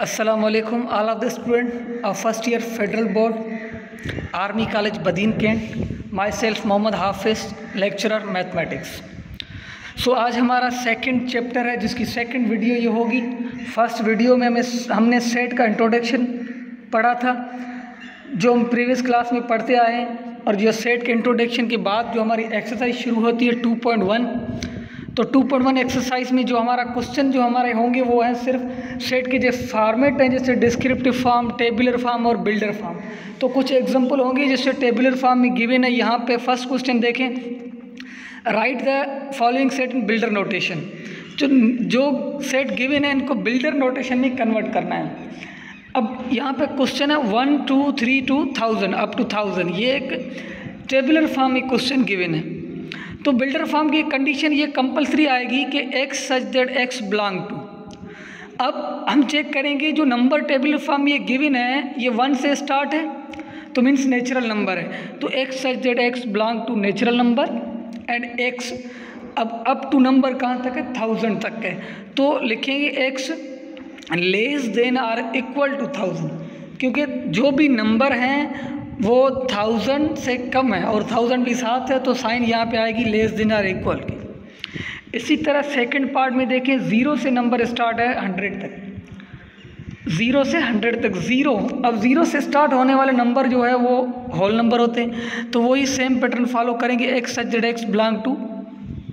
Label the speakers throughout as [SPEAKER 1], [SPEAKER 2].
[SPEAKER 1] Assalamualaikum all of the students of first year Federal Board Army College Badin Kent, myself Mohammad Hafiz, lecturer mathematics. So आज हमारा second chapter है जिसकी second video ये होगी। First video में हमने set का इंट्रोडक्शन पढ़ा था जो हम प्रीवियस क्लास में पढ़ते आए हैं, और जो सेट के इंट्रोडक्शन के बाद जो हमारी एक्सरसाइज शुरू होती है 2.1। तो 2.1 एक्सरसाइज में जो हमारा क्वेश्चन जो हमारे होंगे वो है सिर्फ सेट के जो फॉर्मेट हैं, जैसे डिस्क्रिप्टिव फॉर्म, टेबुलर फॉर्म और बिल्डर फॉर्म। तो कुछ एग्जांपल होंगे जैसे टेबुलर फॉर्म में गिवन है। यहाँ पे फर्स्ट क्वेश्चन देखें, right the following set in builder notation. जो सेट गिवन है इनको बिल्डर नोटेशन में कन्वर्ट करना है। अब यहाँ पे क्वेश्चन है 1 2 3 to 1000 अप टू 1000, ये एक टेबुलर फॉर्म में क्वेश्चन गिवन है। तो बिल्डर फॉर्म की कंडीशन ये कंपलसरी आएगी कि x such that x belong to. अब हम चेक करेंगे जो नंबर टेबुलर फॉर्म ये गिवन है ये 1 से स्टार्ट है, तो मीन्स नेचुरल नंबर है। तो x such that x belong to natural number and x अब अप टू नंबर कहाँ तक है, 1000 तक है। तो लिखेंगे x less than or equal to 1000, क्योंकि जो भी नंबर हैं वो 1000 से कम है और 1000 भी साथ है, तो साइन यहाँ पे आएगी लेस देन आर इक्वल की। इसी तरह सेकंड पार्ट में देखें, 0 से नंबर स्टार्ट है 100 तक, 0 से 100 तक। 0 अब 0 से स्टार्ट होने वाले नंबर जो है वो होल नंबर होते हैं, तो वही सेम पैटर्न फॉलो करेंगे। x such that x belong to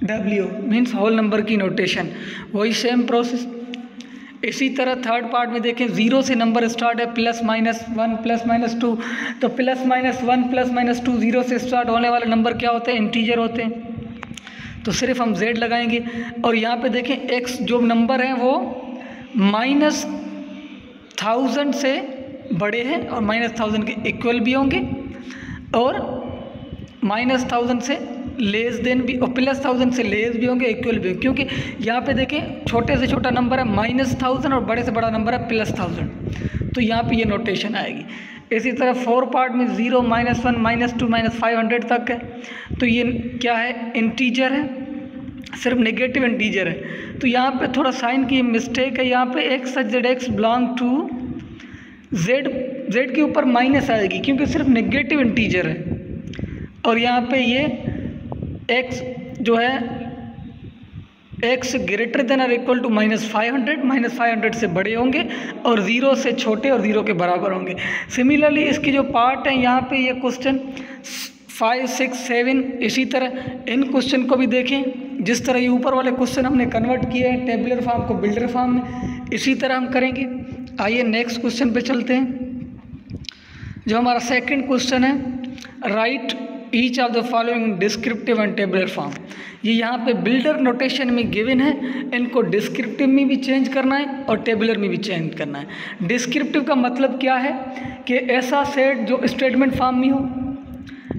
[SPEAKER 1] w means whole number की नोटेशन, वही सेम प्रोसेस। इसी तरह थर्ड पार्ट में देखें, 0 से नंबर स्टार्ट है +-1 +-2, तो +-1 +-2 0 से स्टार्ट होने वाले नंबर क्या होते हैं, इंटीजर होते हैं, तो सिर्फ हम z लगाएंगे। और यहाँ पे देखें x जो नंबर हैं वो -1000 से बड़े हैं और -1000 के इक्वल भी होंगे, और -1000 से लेस देन भी और +1000 से लेस भी होंगे, इक्वल भी होंगे, क्योंकि यहाँ पे देखें छोटे से छोटा नंबर है -1000 और बड़े से बड़ा नंबर है +1000, तो यहाँ पे ये नोटेशन आएगी। इसी तरह 4 पार्ट में 0 -1 -2 -500 तक है, तो ये क्या है, इंटीजर है, सिर्फ नेगेटिव इंटीजर है। तो यहाँ पे थोड़ा साइन की मिस्टेक है, यहाँ पे x such that x belong to z के ऊपर माइनस आएगी क्योंकि सिर्फ नेगेटिव इंटीजर है। और यहाँ पे ये x जो है x greater then or equal to -500 से बड़े होंगे और 0 से छोटे और 0 के बराबर होंगे। सिमिलरली इसकी जो पार्ट है यहाँ पे ये क्वेश्चन 5 6 7, इसी तरह इन क्वेश्चन को भी देखें। जिस तरह ये ऊपर वाले क्वेश्चन हमने कन्वर्ट किए हैं टेबुलर फॉर्म को बिल्डर फॉर्म में, इसी तरह हम करेंगे। आइए नेक्स्ट क्वेश्चन पे चलते हैं। जो हमारा सेकंड क्वेश्चन है, right each of the following descriptive and tabular form. ये यहाँ पे बिल्डर नोटेशन में गिवन है, इनको डिस्क्रिप्टिव में भी चेंज करना है और टेबुलर में भी चेंज करना है। डिस्क्रिप्टिव का मतलब क्या है कि ऐसा सेट जो स्टेटमेंट फॉर्म में हो,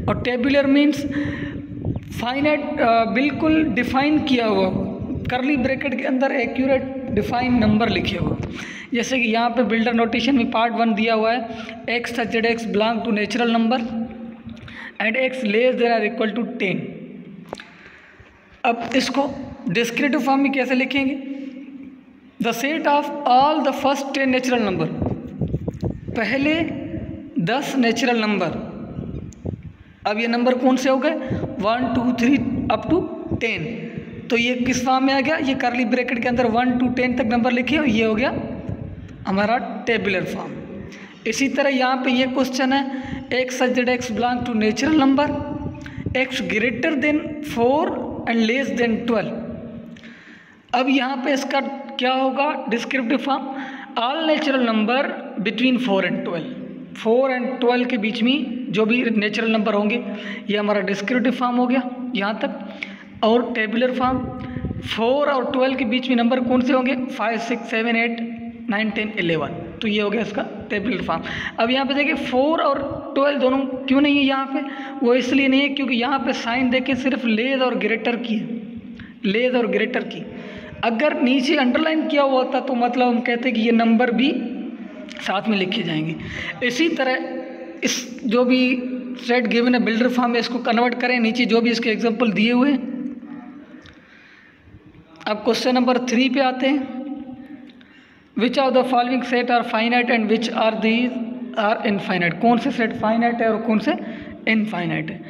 [SPEAKER 1] और टेबुलर मीन्स फाइनाइट बिल्कुल डिफाइन किया हुआ हो, करली ब्रैकेट के अंदर एक्यूरेट डिफाइन नंबर लिखे हुए। जैसे कि यहाँ पे बिल्डर नोटेशन में पार्ट 1 दिया हुआ है, x such that x belong to natural number and x less than or equal to 10। अब इसको डिस्क्रिप्टिव फॉर्म में कैसे लिखेंगे, the set of all the first 10 natural number, पहले 10 नेचुरल नंबर। अब ये नंबर कौन से हो गए, 1 2 3 अप टू 10, तो ये किस फॉर्म में आ गया, ये करली ब्रैकेट के अंदर 1 to 10 तक नंबर लिखे और ये हो गया हमारा टेबुलर फॉर्म। इसी तरह यहाँ पे ये क्वेश्चन है, x such that x belong to natural number, x greater than 4 and less than 12। अब यहाँ पे इसका क्या होगा, descriptive form, all natural number between 4 and 12, 4 and 12 के बीच में जो भी नेचुरल नंबर होंगे, ये हमारा डिस्क्रिप्टिव फॉर्म हो गया यहाँ तक। और टेबुलर फॉर्म, 4 और 12 के बीच में नंबर कौन से होंगे, 5 6 7 8 9 10 11, तो ये हो गया इसका टेबुलर फॉर्म। अब यहाँ पे देखिए 4 और 12 दोनों क्यों नहीं है यहाँ पे, वो इसलिए नहीं है क्योंकि यहाँ पे साइन देखिए सिर्फ लेस और ग्रेटर की है, लेस और ग्रेटर की। अगर नीचे अंडरलाइन किया हुआ होता तो मतलब हम कहते कि ये नंबर भी साथ में लिखे जाएंगे। इसी तरह इस जो भी सेट गिवन है बिल्डर फॉर्म में, इसको कन्वर्ट करें, नीचे जो भी इसके एग्जाम्पल दिए हुए हैं। अब क्वेश्चन नंबर 3 पे आते हैं। Which of the following set are finite and which are these are infinite. कौन से सेट फाइनाइट है और कौन से इनफाइनाइट है।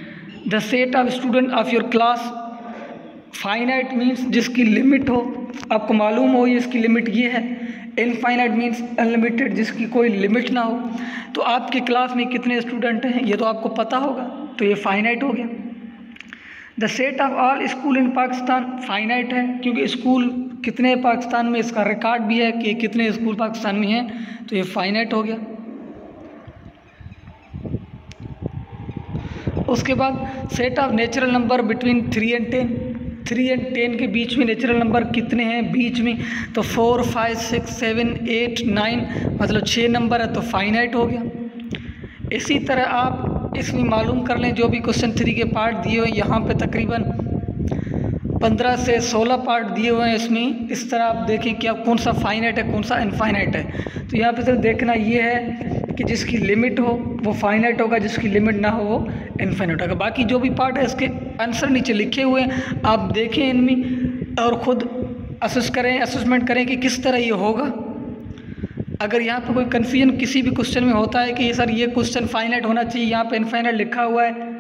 [SPEAKER 1] The set of student of your class, finite means जिसकी लिमिट हो, आपको मालूम हो ये इसकी लिमिट ये है। इनफाइनाइट मीन्स अनलिमिटेड, जिसकी कोई लिमिट ना हो। तो आपकी क्लास में कितने स्टूडेंट हैं ये तो आपको पता होगा, तो ये फाइनाइट हो गया। The set of all school in Pakistan, finite है क्योंकि स्कूल कितने पाकिस्तान में इसका रिकॉर्ड भी है कि कितने स्कूल पाकिस्तान में हैं, तो ये फाइनाइट हो गया। उसके बाद set of natural number between 3 and 10, 3 and 10 के बीच में नेचुरल नंबर कितने हैं बीच में, तो 4, 5, 6, 7, 8, 9 मतलब 6 नंबर है, तो फाइनाइट हो गया। इसी तरह आप इसमें मालूम कर लें, जो भी क्वेश्चन 3 के पार्ट दिए हुए हैं यहाँ पे तकरीबन 15 से 16 पार्ट दिए हुए हैं इसमें। इस तरह आप देखें कि आप कौन सा फाइनाइट है कौन सा इनफाइनाइट है। तो यहाँ पे सिर्फ देखना ये है कि जिसकी लिमिट हो वो फाइनाइट होगा, जिसकी लिमिट ना हो वो इनफाइनाइट होगा। बाकी जो भी पार्ट है इसके आंसर नीचे लिखे हुए हैं, आप देखें इनमें और ख़ुद असेसमेंट करें कि किस तरह ये होगा। अगर यहाँ पे कोई कन्फ्यूजन किसी भी क्वेश्चन में होता है कि सर ये क्वेश्चन फाइनाइट होना चाहिए, यहाँ पे इनफाइनाइट लिखा हुआ है,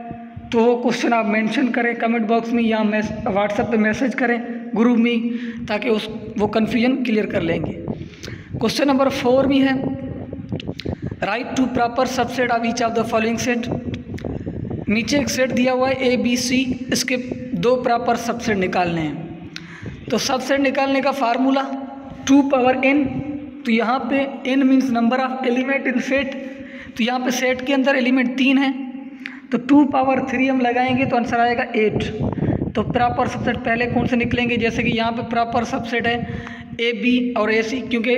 [SPEAKER 1] तो वो क्वेश्चन आप मेंशन करें कमेंट बॉक्स में या व्हाट्सएप पे मैसेज करें ग्रुप में, ताकि वो कन्फ्यूजन क्लियर कर लेंगे। क्वेश्चन नंबर 4 में है write two proper subset of each of the following set. नीचे एक सेट दिया हुआ है ABC, इसके 2 प्रॉपर सबसेट निकालने हैं। तो सबसेट निकालने का फार्मूला 2 पावर n। तो यहाँ पे n means number of element in set, तो यहाँ पे सेट के अंदर एलिमेंट 3 हैं, तो 2 पावर 3 हम लगाएंगे तो आंसर आएगा 8। तो प्रॉपर सबसेट पहले कौन से निकलेंगे, जैसे कि यहाँ पे प्रॉपर सबसेट है AB और AC, क्योंकि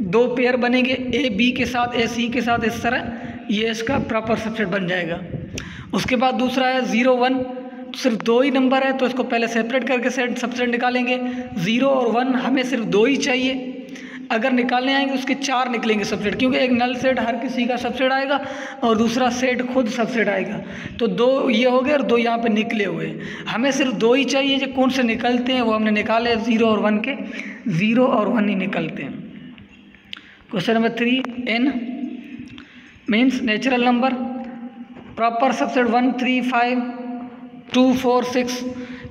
[SPEAKER 1] 2 पेयर बनेंगे AB के साथ AC के साथ, इस तरह ये इसका प्रॉपर सबसेट बन जाएगा। उसके बाद दूसरा है 0, 1, सिर्फ 2 ही नंबर है, तो इसको पहले सेपरेट करके सबसेट निकालेंगे। 0 और 1 हमें सिर्फ 2 ही चाहिए, अगर निकालने आएंगे उसके 4 निकलेंगे सबसेट, क्योंकि एक नल सेट हर किसी का सबसेट आएगा और दूसरा सेट खुद सबसेट आएगा। तो 2 ये हो गए और 2 यहाँ पे निकले हुए, हमें सिर्फ 2 ही चाहिए। जो कौन से निकलते हैं वो हमने निकाले 0 और 1 के, 0 और 1 ही निकलते हैं। Question number 3 n means natural number, proper subset 1, 3, 5, 2, 4, 6,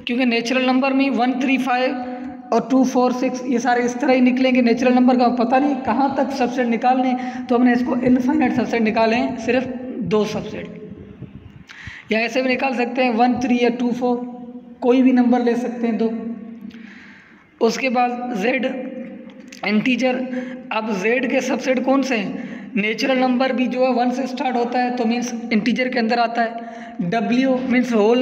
[SPEAKER 1] क्योंकि नेचुरल नंबर में 1, 3, 5 और 2, 4, 6 ये सारे इस तरह ही निकलेंगे। नेचुरल नंबर का पता नहीं कहाँ तक सबसेट निकालने, तो हमने इसको इनफाइनाइट सबसेट निकाले हैं, सिर्फ 2 सबसेट। या ऐसे भी निकाल सकते हैं 1, 3 या 2, 4, कोई भी नंबर ले सकते हैं 2। उसके बाद z इंटीजर, अब z के सबसेट कौन से हैं, नेचुरल नंबर भी जो है 1 से स्टार्ट होता है, तो मीन्स इंटीजर के अंदर आता है। w मीन्स होल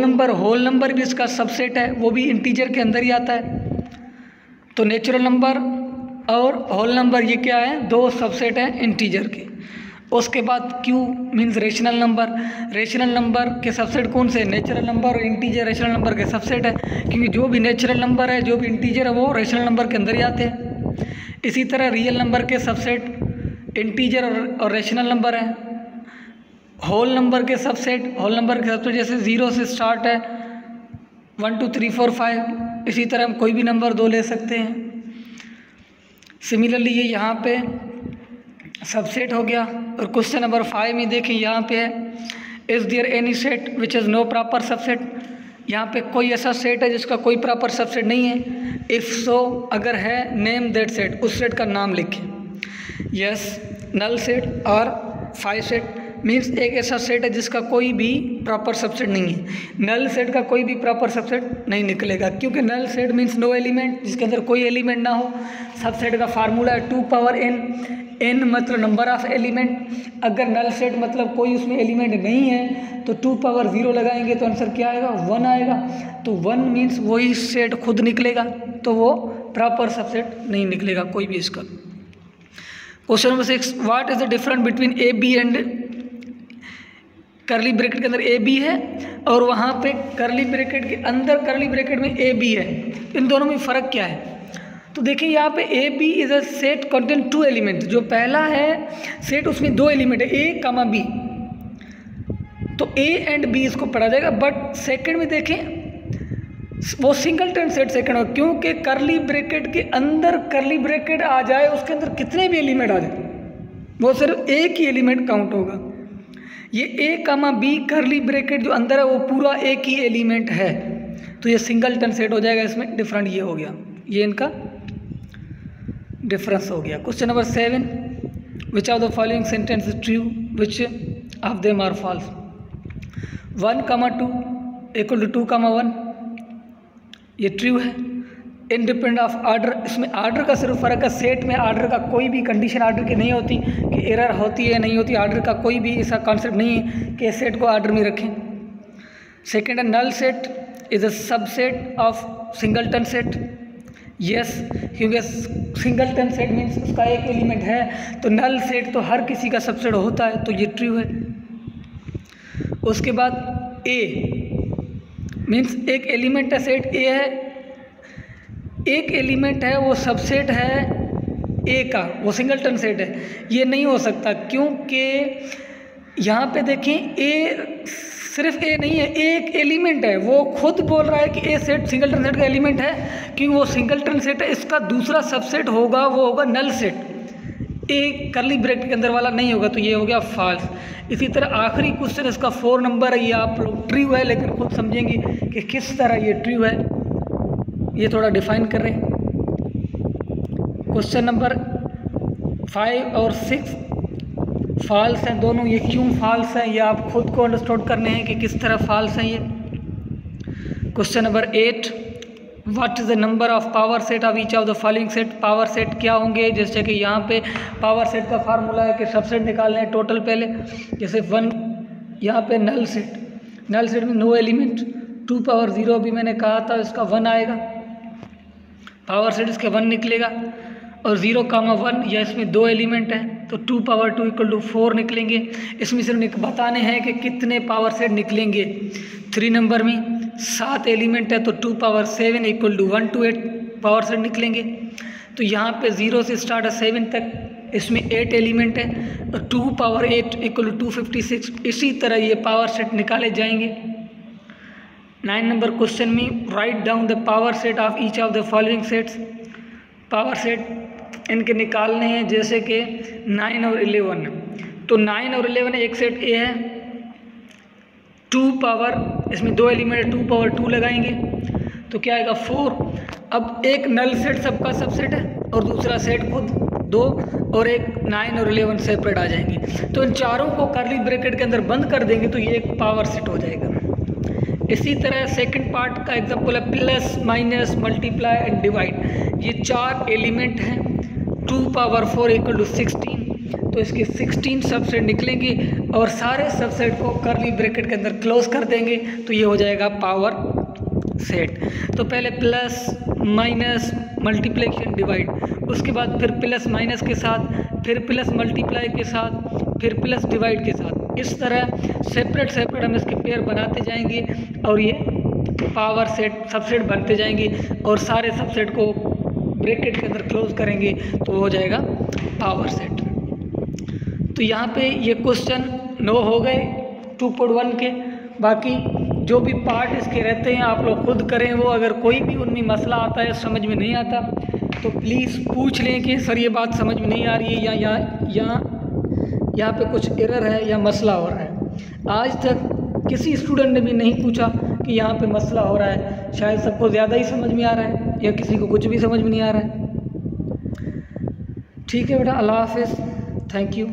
[SPEAKER 1] नंबर भी इसका सबसेट है, वो भी इंटीजर के अंदर ही आता है। तो नेचुरल नंबर और होल नंबर ये क्या है, 2 सबसेट हैं इंटीजर के। उसके बाद q मीन्स रेशनल नंबर के सबसेट कौन से, नेचुरल नंबर और इंटीजर रेशनल नंबर के सबसेट है, क्योंकि जो भी नेचुरल नंबर है जो भी इंटीजर है वो रेशनल नंबर के अंदर ही आते हैं। इसी तरह रियल नंबर के सबसेट इंटीजर और रेशनल नंबर है। होल नंबर के सबसेट जैसे 0 से स्टार्ट है 1, 2, 3, 4, 5, इसी तरह हम कोई भी नंबर 2 ले सकते हैं। सिमिलरली ये यहाँ पे सबसेट हो गया। और क्वेश्चन नंबर 5 में देखें, यहाँ पे है is there any set which is no proper subset. यहाँ पे कोई ऐसा सेट है जिसका कोई प्रॉपर सबसेट नहीं है। इफ़ सो अगर है, नेम दैट सेट, उस सेट का नाम लिखें। यस, नल सेट और 5 सेट मीन्स एक ऐसा सेट है जिसका कोई भी प्रॉपर सबसेट नहीं है। नल सेट का कोई भी प्रॉपर सबसेट नहीं निकलेगा, क्योंकि null set means no element, जिसके अंदर कोई एलिमेंट ना हो। सबसेट का फार्मूला है 2 पावर n, n मतलब नंबर ऑफ एलिमेंट। अगर नल सेट मतलब कोई उसमें एलिमेंट नहीं है तो 2 पावर 0 लगाएंगे तो आंसर क्या आएगा, 1 आएगा। तो 1 मीन्स वही सेट खुद निकलेगा, तो वो प्रॉपर सबसेट नहीं निकलेगा कोई भी इसका। Question number 6, what is the difference between A B and, curly bracket के अंदर ए बी है और वहाँ पे करली ब्रैकेट के अंदर करली ब्रैकेट में ए बी है, इन दोनों में फ़र्क क्या है। तो देखिए यहाँ पे A B is a set contain 2 element. जो पहला है सेट उसमें 2 एलिमेंट है, ए कमा बी, तो ए एंड बी इसको पढ़ा जाएगा। बट सेकंड में देखें वो सिंगलटन सेट सेकंड होगा, क्योंकि करली ब्रैकेट के अंदर करली ब्रैकेट आ जाए, उसके अंदर कितने भी एलिमेंट आ जाए वो सिर्फ एक ही एलिमेंट काउंट होगा। ये ए कामा बी करली ब्रैकेट जो अंदर है वो पूरा एक ही एलिमेंट है, तो ये सिंगलटन सेट हो जाएगा। इसमें डिफरेंट ये हो गया, ये इनका डिफरेंस हो गया। Question number 7, which of the following sentence is true, which of them are false. 1,2 = 2,1 ये ट्रू है। इंडिपेंडेंट ऑफ ऑर्डर, इसमें ऑर्डर का सिर्फ फ़र्क है। सेट में ऑर्डर का कोई भी कंडीशन ऑर्डर की नहीं होती कि एरर होती है नहीं होती, ऑर्डर का कोई भी ऐसा कॉन्सेप्ट नहीं है कि सेट को ऑर्डर में रखें। सेकेंड है null set is a subset of singleton set. Yes, क्योंकि सिंगलटन सेट मीन्स उसका एक एलिमेंट है, तो नल सेट तो हर किसी का सबसेट होता है, तो ये ट्रू है। उसके बाद ए मीन्स एक एलिमेंट है, सेट ए है, एक एलिमेंट है वो सबसेट है ए का, वो सिंगलटन सेट है। ये नहीं हो सकता, क्योंकि यहाँ पे देखें ए सिर्फ ए नहीं है, एक एलिमेंट है। वो खुद बोल रहा है कि ए सेट सिंगलटन सेट का एलिमेंट है, क्योंकि वो सिंगलटन सेट है। इसका दूसरा सबसेट होगा, वो होगा नल सेट। ए करली ब्रैकेट के अंदर वाला नहीं होगा, तो ये हो गया फॉल्स। इसी तरह आखिरी क्वेश्चन इसका 4 नंबर है, ये आप लोग ट्रू है, लेकिन खुद समझेंगे कि किस तरह ये ट्रू है, ये थोड़ा डिफाइन कर रहे हैं। क्वेश्चन नंबर 5 और 6 फॉल्स हैं दोनों। ये क्यों फॉल्स हैं ये आप खुद को अंडरस्टैंड करने हैं कि किस तरह फॉल्स हैं ये। Question number 8, what is the number of power set of each of the following set. Power set क्या होंगे, जैसे कि यहाँ पे पावर सेट का फार्मूला है कि सबसेट निकालने हैं टोटल पहले। जैसे 1 यहाँ पे नल सेट में नो एलिमेंट, 2 पावर 0 भी मैंने कहा था, इसका 1 आएगा। पावर सेट इसके 1 निकलेगा, और 0,1 या इसमें 2 एलिमेंट हैं, तो 2 पावर 2 = 4 निकलेंगे। इसमें सिर्फ बताने हैं कि कितने पावर सेट निकलेंगे। 3 नंबर में 7 एलिमेंट है, तो 2 पावर 7 = 1 to 8 पावर सेट निकलेंगे। तो यहाँ पे 0 से स्टार्ट है 7 तक, इसमें 8 एलिमेंट है, और 2 पावर 8 = 256। इसी तरह ये पावर सेट निकाले जाएंगे। 9 नंबर क्वेश्चन में write down the power set of each of the following sets. Power set इनके निकालने हैं, जैसे कि 9 और 11। तो 9 और 11 एक सेट ए है, 2 पावर, इसमें 2 एलिमेंट है, 2 पावर 2 लगाएंगे तो क्या आएगा 4। अब एक नल सेट सबका सबसेट है, और दूसरा सेट खुद 2, और एक 9 और 11 सेपरेट आ जाएंगे। तो इन चारों को करली ब्रैकेट के अंदर बंद कर देंगे, तो ये एक पावर सेट हो जाएगा। इसी तरह सेकंड पार्ट का एग्जांपल है plus, minus, multiply and divide. ये 4 एलिमेंट हैं, 2 पावर 4 = 16। तो इसके 16 सबसेट निकलेंगे, और सारे सबसेट को करली ब्रैकेट के अंदर क्लोज कर देंगे, तो ये हो जाएगा पावर सेट। तो पहले प्लस, माइनस, मल्टीप्लिकेशन, डिवाइड, उसके बाद फिर प्लस माइनस के साथ, फिर प्लस मल्टीप्लाई के साथ, फिर प्लस डिवाइड के साथ। इस तरह सेपरेट हम इसके पेयर बनाते जाएंगे, और ये पावर सेट सबसेट बनते जाएंगे, और सारे सबसेट को ब्रैकेट के अंदर क्लोज करेंगे, तो हो जाएगा पावर सेट। तो यहाँ पे ये क्वेश्चन 9 हो गए 2.1 के। बाकी जो भी पार्ट इसके रहते हैं आप लोग खुद करें वो। अगर कोई भी उनमें मसला आता है, समझ में नहीं आता, तो प्लीज़ पूछ लें कि सर ये बात समझ में नहीं आ रही है, या यहाँ पे कुछ एरर है या मसला हो रहा है। आज तक किसी स्टूडेंट ने भी नहीं पूछा कि यहाँ पे मसला हो रहा है। शायद सबको ज़्यादा ही समझ में आ रहा है, या किसी को कुछ भी समझ में नहीं आ रहा है। ठीक है बेटा, अल्लाह हाफिज़, थैंक यू।